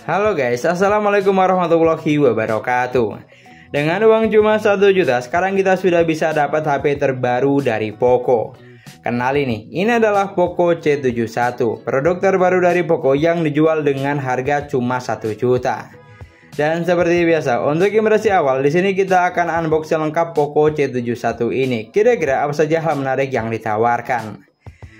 Halo guys, assalamualaikum warahmatullahi wabarakatuh. Dengan uang cuma 1 juta, sekarang kita sudah bisa dapat HP terbaru dari Poco. Kenal ini adalah Poco C71, produk terbaru dari Poco yang dijual dengan harga cuma 1 juta. Dan seperti biasa, untuk impresi awal di sini kita akan unboxing lengkap Poco C71 ini. Kira-kira apa saja hal menarik yang ditawarkan?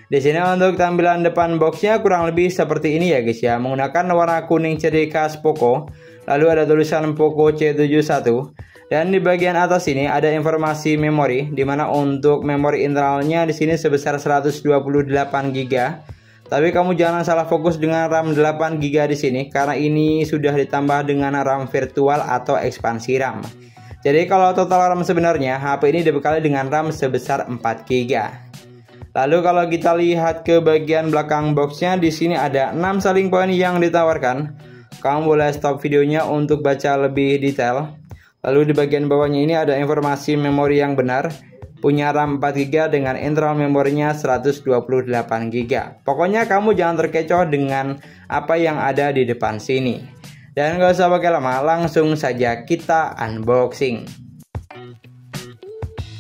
Di sini untuk tampilan depan boxnya kurang lebih seperti ini ya guys ya, menggunakan warna kuning ciri khas Poco. Lalu ada tulisan Poco C71 dan di bagian atas ini ada informasi memori, dimana untuk memori internalnya di sini sebesar 128 GB. Tapi kamu jangan salah fokus dengan RAM 8 GB di sini karena ini sudah ditambah dengan RAM virtual atau ekspansi RAM. Jadi kalau total RAM sebenarnya HP ini dibekali dengan RAM sebesar 4 GB. Lalu kalau kita lihat ke bagian belakang boxnya, di sini ada 6 selling point yang ditawarkan. Kamu boleh stop videonya untuk baca lebih detail. Lalu di bagian bawahnya ini ada informasi memori yang benar, punya RAM 4 GB dengan internal memorinya 128 GB. Pokoknya kamu jangan terkecoh dengan apa yang ada di depan sini. Dan gak usah pakai lama, langsung saja kita unboxing.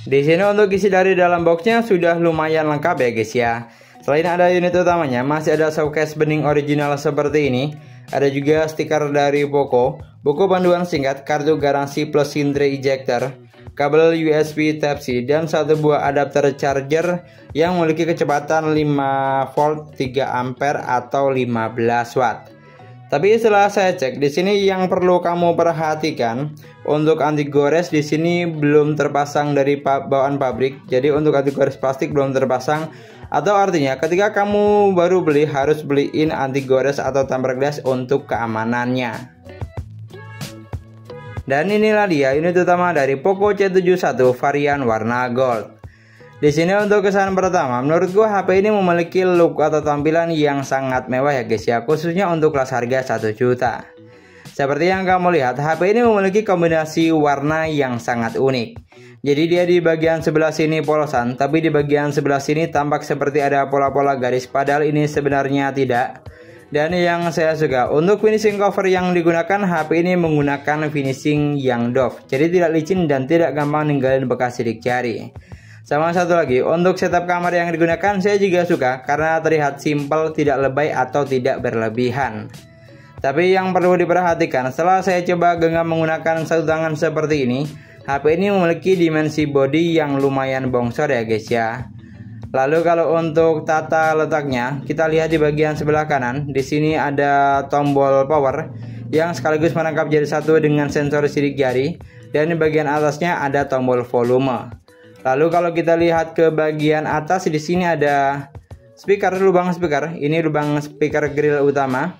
Di sini untuk isi dari dalam boxnya sudah lumayan lengkap ya guys ya. Selain ada unit utamanya, masih ada showcase bening original seperti ini. Ada juga stiker dari Poco, buku panduan singkat, kartu garansi plus SIM tray ejector, kabel USB Type-C, dan satu buah adapter charger yang memiliki kecepatan 5 volt 3 ampere atau 15 watt. Tapi setelah saya cek di sini yang perlu kamu perhatikan, untuk anti gores di sini belum terpasang dari bawaan pabrik. Jadi untuk anti gores plastik belum terpasang, atau artinya ketika kamu baru beli harus beliin anti gores atau tempered glass untuk keamanannya. Dan inilah dia unit utama dari Poco C71 varian warna gold. Di sini untuk kesan pertama, menurut gua HP ini memiliki look atau tampilan yang sangat mewah ya guys ya, khususnya untuk kelas harga 1 juta. Seperti yang kamu lihat, HP ini memiliki kombinasi warna yang sangat unik. Jadi dia di bagian sebelah sini polosan, tapi di bagian sebelah sini tampak seperti ada pola-pola garis, padahal ini sebenarnya tidak. Dan yang saya suka, untuk finishing cover yang digunakan, HP ini menggunakan finishing yang doff, jadi tidak licin dan tidak gampang ninggalin bekas sidik jari. Sama satu lagi, untuk setup kamera yang digunakan saya juga suka karena terlihat simpel, tidak lebay atau tidak berlebihan. Tapi yang perlu diperhatikan, setelah saya coba genggam menggunakan satu tangan seperti ini, HP ini memiliki dimensi bodi yang lumayan bongsor ya guys ya. Lalu kalau untuk tata letaknya, kita lihat di bagian sebelah kanan, di sini ada tombol power yang sekaligus menangkap jari satu dengan sensor sidik jari, dan di bagian atasnya ada tombol volume. Lalu kalau kita lihat ke bagian atas, di sini ada speaker, lubang speaker. Ini lubang speaker grill utama.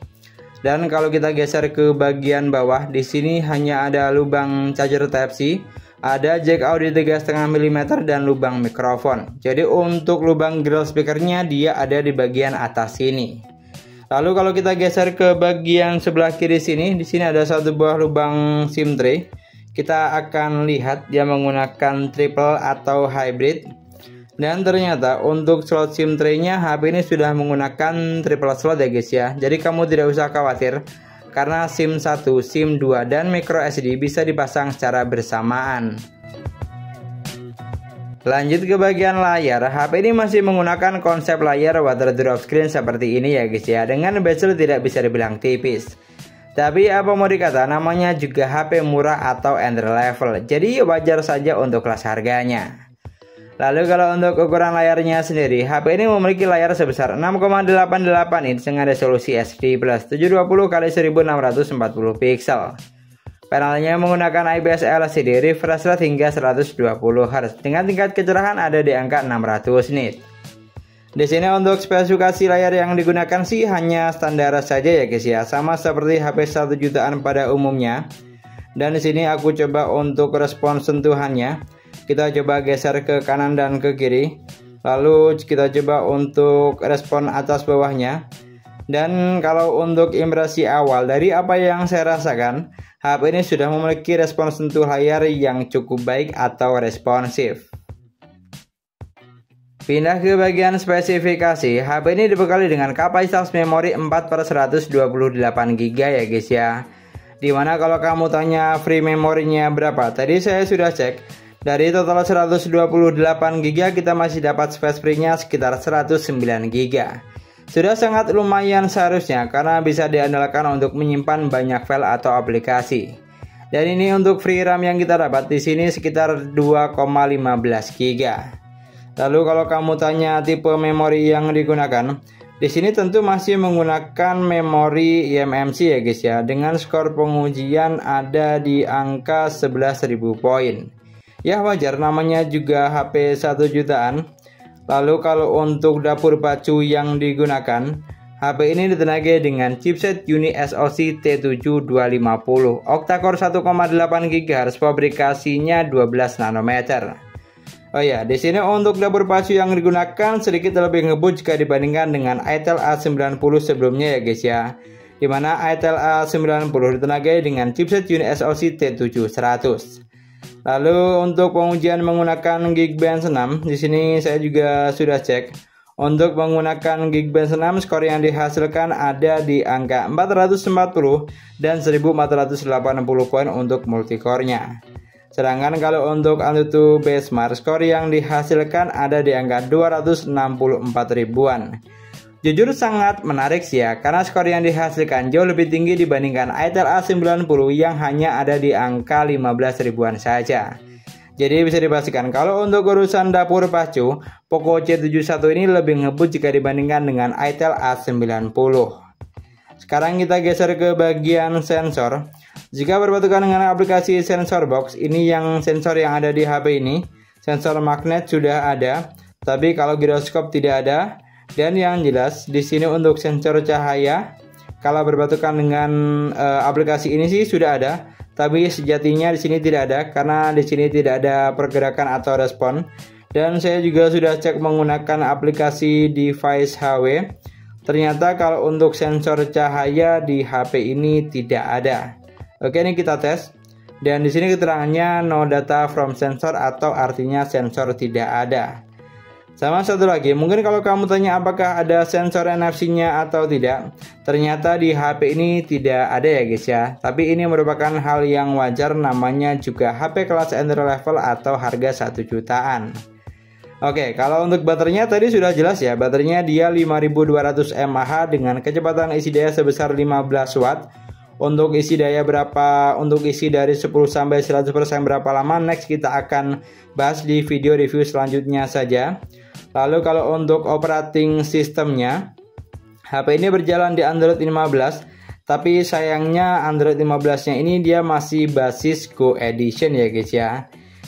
Dan kalau kita geser ke bagian bawah, di sini hanya ada lubang charger Type-C, ada jack audio 3,5 mm dan lubang mikrofon. Jadi untuk lubang grill speakernya dia ada di bagian atas sini. Lalu kalau kita geser ke bagian sebelah kiri sini, di sini ada satu buah lubang SIM tray. Kita akan lihat dia menggunakan triple atau hybrid. Dan ternyata untuk slot SIM tray-nya HP ini sudah menggunakan triple slot ya guys ya. Jadi kamu tidak usah khawatir karena SIM 1, SIM 2 dan micro SD bisa dipasang secara bersamaan. Lanjut ke bagian layar, HP ini masih menggunakan konsep layar water drop screen seperti ini ya guys ya, dengan bezel tidak bisa dibilang tipis. Tapi apa mau dikata, namanya juga HP murah atau entry level, jadi wajar saja untuk kelas harganya. Lalu kalau untuk ukuran layarnya sendiri, HP ini memiliki layar sebesar 6,88 inch dengan resolusi HD plus 720x1640 pixel. Panelnya menggunakan IPS LCD, refresh rate hingga 120 Hz dengan tingkat kecerahan ada di angka 600 nit. Di sini untuk spesifikasi layar yang digunakan sih hanya standar saja ya guys ya, sama seperti HP 1 jutaan pada umumnya. Dan di sini aku coba untuk respon sentuhannya. Kita coba geser ke kanan dan ke kiri. Lalu kita coba untuk respon atas bawahnya. Dan kalau untuk impresi awal dari apa yang saya rasakan, HP ini sudah memiliki respon sentuh layar yang cukup baik atau responsif. Pindah ke bagian spesifikasi, HP ini dibekali dengan kapasitas memori 4/128 GB ya guys ya. Dimana kalau kamu tanya free memorinya berapa, tadi saya sudah cek. Dari total 128 GB kita masih dapat space free-nya sekitar 109 GB. Sudah sangat lumayan seharusnya karena bisa diandalkan untuk menyimpan banyak file atau aplikasi. Dan ini untuk free RAM yang kita dapat di sini sekitar 2,15 GB. Lalu kalau kamu tanya tipe memori yang digunakan, di sini tentu masih menggunakan memori eMMC ya guys ya, dengan skor pengujian ada di angka 11.000 poin. Ya wajar, namanya juga HP 1 jutaan. Lalu kalau untuk dapur pacu yang digunakan, HP ini ditenagai dengan chipset Uni SoC T7250, octa-core 1,8 GHz, fabrikasinya 12 nanometer. Oh ya, di sini untuk dapur pacu yang digunakan sedikit lebih ngebut jika dibandingkan dengan Itel A90 sebelumnya ya guys ya. Dimana Itel A90 ditenagai dengan chipset Uni SoC T7100. Lalu untuk pengujian menggunakan Geekbench 6, di sini saya juga sudah cek. Untuk menggunakan Geekbench 6, skor yang dihasilkan ada di angka 440 dan 1480 poin untuk multicore-nya. Sedangkan kalau untuk AnTuTu Benchmark, skor yang dihasilkan ada di angka 264 ribuan. Jujur sangat menarik sih ya, karena skor yang dihasilkan jauh lebih tinggi dibandingkan Itel A90 yang hanya ada di angka 15 ribuan saja. Jadi bisa dipastikan kalau untuk urusan dapur pacu, Poco C71 ini lebih ngebut jika dibandingkan dengan Itel A90. Sekarang kita geser ke bagian sensor. Jika berbatasan dengan aplikasi sensor box, ini yang sensor yang ada di HP ini. Sensor magnet sudah ada, tapi kalau giroskop tidak ada. Dan yang jelas di sini untuk sensor cahaya, kalau berbatasan dengan aplikasi ini sih sudah ada, tapi sejatinya di sini tidak ada karena di sini tidak ada pergerakan atau respon. Dan saya juga sudah cek menggunakan aplikasi device HW. Ternyata kalau untuk sensor cahaya di HP ini tidak ada. Oke, ini kita tes. Dan di sini keterangannya no data from sensor, atau artinya sensor tidak ada. Sama satu lagi, mungkin kalau kamu tanya apakah ada sensor NFC-nya atau tidak, ternyata di HP ini tidak ada ya guys ya. Tapi ini merupakan hal yang wajar, namanya juga HP kelas entry level atau harga 1 jutaan. Oke, kalau untuk baterainya tadi sudah jelas ya. Baterainya dia 5200 mAh dengan kecepatan isi daya sebesar 15 watt. Untuk isi daya berapa, untuk isi dari 10 sampai 100% berapa lama, next kita akan bahas di video review selanjutnya saja. Lalu kalau untuk operating sistemnya, HP ini berjalan di Android 15, tapi sayangnya Android 15-nya ini dia masih basis Go Edition ya guys ya.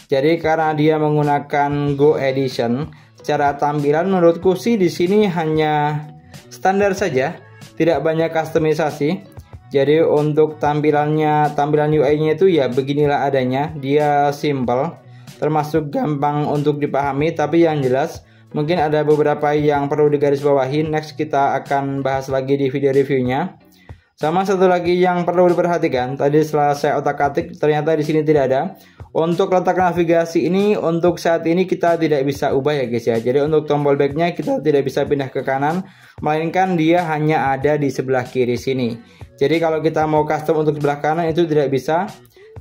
Jadi karena dia menggunakan Go Edition, secara tampilan menurutku sih di sini hanya standar saja, tidak banyak kustomisasi. Jadi untuk tampilan UI-nya itu ya beginilah adanya, dia simple, termasuk gampang untuk dipahami, tapi yang jelas mungkin ada beberapa yang perlu digarisbawahi. Next kita akan bahas lagi di video reviewnya. Sama satu lagi yang perlu diperhatikan, tadi setelah saya otak-atik ternyata di sini tidak ada. Untuk letak navigasi ini untuk saat ini kita tidak bisa ubah ya guys ya. Jadi untuk tombol backnya kita tidak bisa pindah ke kanan, melainkan dia hanya ada di sebelah kiri sini. Jadi kalau kita mau custom untuk sebelah kanan itu tidak bisa.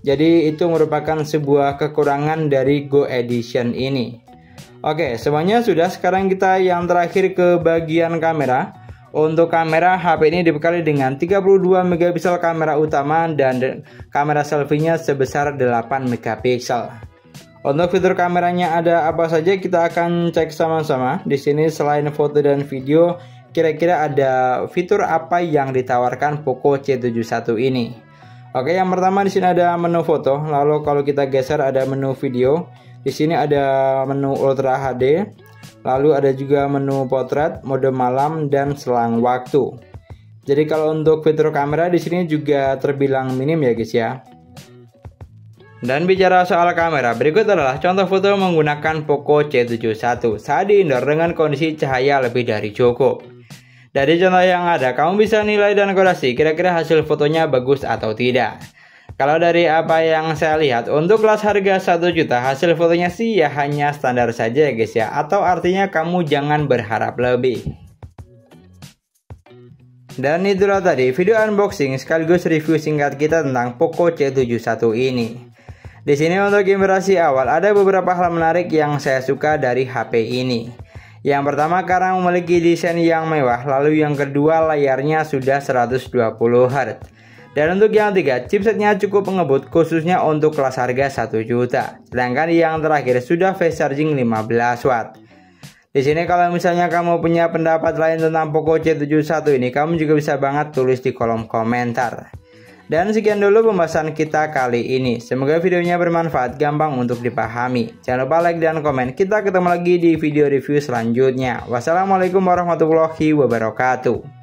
Jadi itu merupakan sebuah kekurangan dari Go Edition ini. Oke, semuanya sudah. Sekarang kita yang terakhir ke bagian kamera. Untuk kamera, HP ini dibekali dengan 32 megapiksel kamera utama dan kamera selfie-nya sebesar 8 megapiksel. Untuk fitur kameranya ada apa saja kita akan cek sama-sama. Di sini selain foto dan video, kira-kira ada fitur apa yang ditawarkan Poco C71 ini. Oke, yang pertama di sini ada menu foto. Lalu kalau kita geser ada menu video. Di sini ada menu Ultra HD. Lalu ada juga menu potret, mode malam, dan selang waktu. Jadi kalau untuk fitur kamera di sini juga terbilang minim ya guys ya. Dan bicara soal kamera, berikut adalah contoh foto menggunakan Poco C71 saat di-indoor dengan kondisi cahaya lebih dari cukup. Dari contoh yang ada, kamu bisa nilai dan korelasi kira-kira hasil fotonya bagus atau tidak. Kalau dari apa yang saya lihat, untuk kelas harga 1 juta, hasil fotonya sih ya hanya standar saja ya guys ya. Atau artinya kamu jangan berharap lebih. Dan itulah tadi video unboxing sekaligus review singkat kita tentang Poco C71 ini. Di sini untuk impresi awal ada beberapa hal menarik yang saya suka dari HP ini. Yang pertama karena memiliki desain yang mewah, lalu yang kedua layarnya sudah 120 Hz. Dan untuk yang ketiga, chipsetnya cukup ngebut khususnya untuk kelas harga 1 juta. Sedangkan yang terakhir sudah fast charging 15 watt. Di sini kalau misalnya kamu punya pendapat lain tentang Poco C71 ini, kamu juga bisa banget tulis di kolom komentar. Dan sekian dulu pembahasan kita kali ini. Semoga videonya bermanfaat, gampang untuk dipahami. Jangan lupa like dan komen. Kita ketemu lagi di video review selanjutnya. Wassalamualaikum warahmatullahi wabarakatuh.